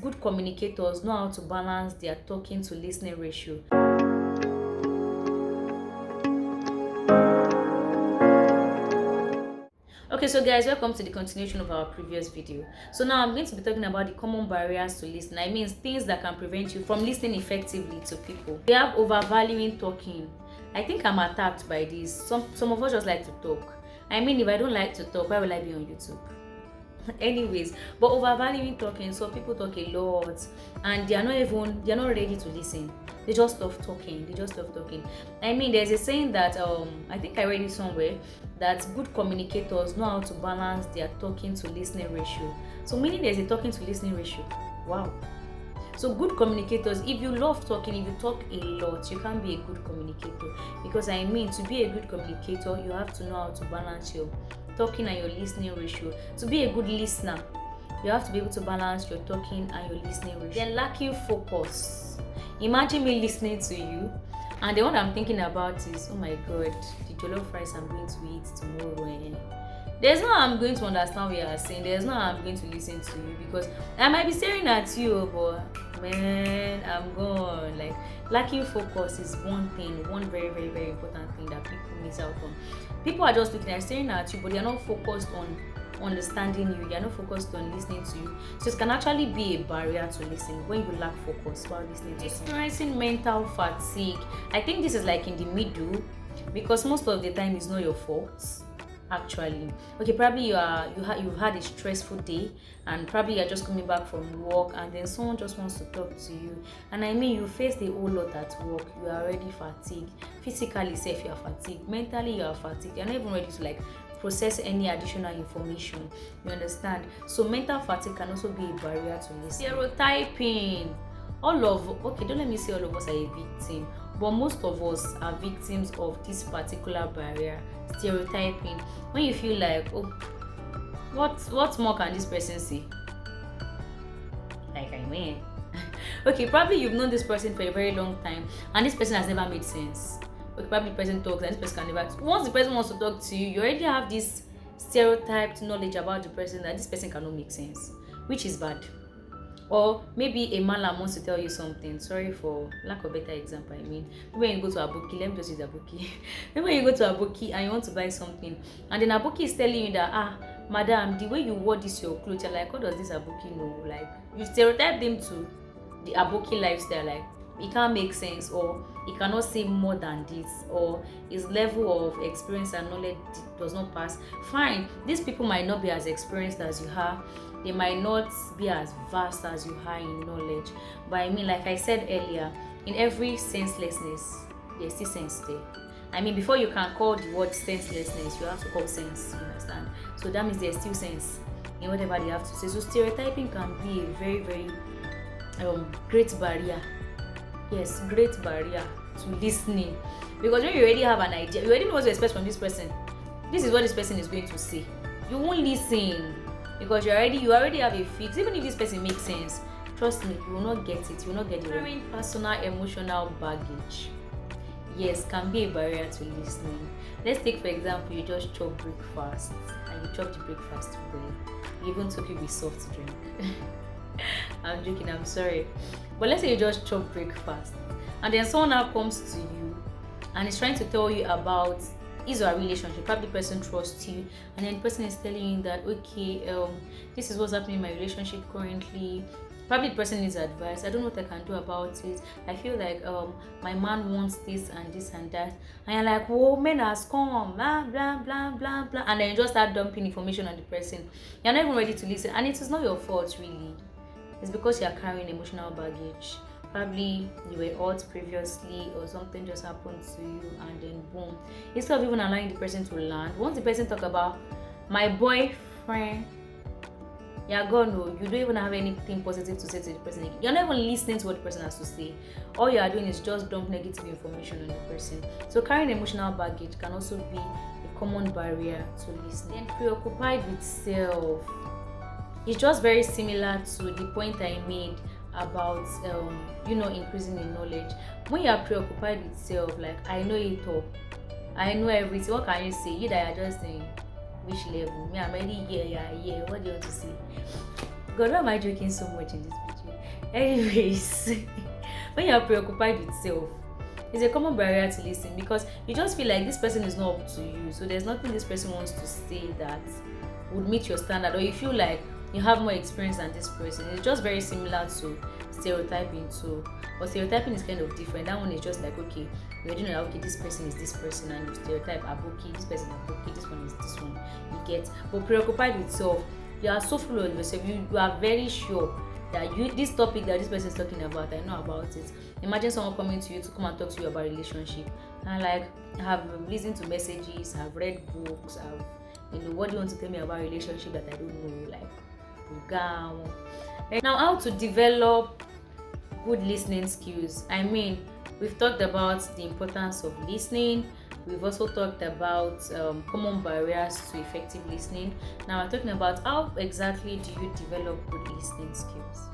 good communicators know how to balance their talking to listening ratio. Okay, so guys, welcome to the continuation of our previous video. So now I'm going to be talking about the common barriers to listening. I mean, things that can prevent you from listening effectively to people. We have overvaluing talking. I think I'm attacked by this. Some of us just like to talk. I mean, if I don't like to talk, why will I be on YouTube? Anyways, but overvaluing talking, so people talk a lot and they're not ready to listen. They just love talking. I mean, there's a saying that I think I read it somewhere, that good communicators know how to balance their talking to listening ratio. So meaning there's a talking to listening ratio. Wow. So good communicators, if you love talking, if you talk a lot, you can't be a good communicator. Because I mean, to be a good communicator, you have to know how to balance your talking and your listening ratio. To be a good listener, you have to be able to balance your talking and your listening ratio. Then lacking focus. Imagine me listening to you, and the one I'm thinking about is, oh my god, the jollof rice I'm going to eat tomorrow. There's no how I'm going to understand what you are saying. There's no how I'm going to listen to you, because I might be staring at you, but man, I'm gone. Like, lacking focus is one very, very, very important thing that people miss out on. People are just looking and staring at you, but they are not focused on understanding you. They are not focused on listening to you. So it can actually be a barrier to listen when you lack focus while listening to experiencing mental fatigue. I think this is like in the middle, because most of the time it's not your fault. Actually, okay, probably you've had a stressful day, and probably you're just coming back from work, and then someone just wants to talk to you, and I mean, you faced a whole lot at work. You are already fatigued. Physically safe, you are fatigued. Mentally, you are fatigued. You're not even ready to process any additional information. You understand? So mental fatigue can also be a barrier to listening. Stereotyping. Don't let me say all of us are a victim, but most of us are victims of this particular barrier, stereotyping. When you feel like, oh, what more can this person say? Like, I mean, okay, probably you've known this person for a very long time, and this person has never made sense. Okay, probably the person talks and this person can never. Once the person wants to talk to you, you already have this stereotyped knowledge about the person that this person cannot make sense, which is bad. Or maybe a malam wants to tell you something. Sorry for lack of better example. I mean, when you go to Aboki, let me just use Aboki. Maybe when you go to Aboki and you want to buy something, and then Aboki is telling you that, madam, the way you wore this your clothes, you're like, what does this Aboki know? Like, you stereotype them to the Aboki lifestyle, like it can't make sense, or he cannot say more than this, or his level of experience and knowledge does not pass. Fine, these people might not be as experienced as you are. They might not be as vast as you are in knowledge, but I mean, like I said earlier, in every senselessness, there's still sense there. I mean, before you can call the word senselessness, you have to call sense, you understand? So that means there's still sense in whatever they have to say. So stereotyping can be a very, very great barrier. Yes, great barrier to listening. Because when you already have an idea, you already know what to expect from this person. This is what this person is going to say. You won't listen. Because you already have a fix. Even if this person makes sense, trust me, you will not get it. You will not get it. Carrying personal emotional baggage, yes, can be a barrier to listening. Let's take for example, you just chop breakfast and you chop the breakfast well. You even took it with soft drink. I'm joking, I'm sorry. But let's say you just chop breakfast and then someone now comes to you and is trying to tell you about his or her relationship. Probably the person trusts you, and then the person is telling you that, okay, this is what's happening in my relationship currently. Probably the person needs advice. I don't know what I can do about it. I feel like my man wants this and this and that, and you're like, whoa, men has come, blah blah blah blah blah, and then you just start dumping information on the person. You're not even ready to listen, and it is not your fault really. It's because you're carrying emotional baggage. Probably you were hurt previously, or something just happened to you, and then boom. Instead of even allowing the person to land, once the person talk about my boyfriend, you're gone. No, you don't even have anything positive to say to the person. You're not even listening to what the person has to say. All you are doing is just dump negative information on the person. So carrying emotional baggage can also be a common barrier to listening. Then preoccupied with self. It's just very similar to the point I made about increasing in knowledge. When you are preoccupied with self, like, I know it all, I know everything, what can you say? You that are just saying which level? Me, I'm already here. What do you want to say? God, why am I joking so much in this video? Anyways, when you're preoccupied with self, it's a common barrier to listen because you just feel like this person is not up to you. So there's nothing this person wants to say that would meet your standard, or you feel like you have more experience than this person. It's just very similar to stereotyping too. But stereotyping is kind of different. That one is just like, okay, you're doing like, okay, this person is this person, and you stereotype Aboki, this person is Aboki, this one is this one. You get, but preoccupied with self, you are so full of yourself. You are very sure that this topic that this person is talking about, I know about it. Imagine someone coming to you to come and talk to you about relationship, and like, I have listened to messages, I've read books, what do you want to tell me about relationship that I don't know, like Bugam. Now, how to develop good listening skills. I mean, we've talked about the importance of listening. We've also talked about common barriers to effective listening. Now we're talking about how exactly do you develop good listening skills.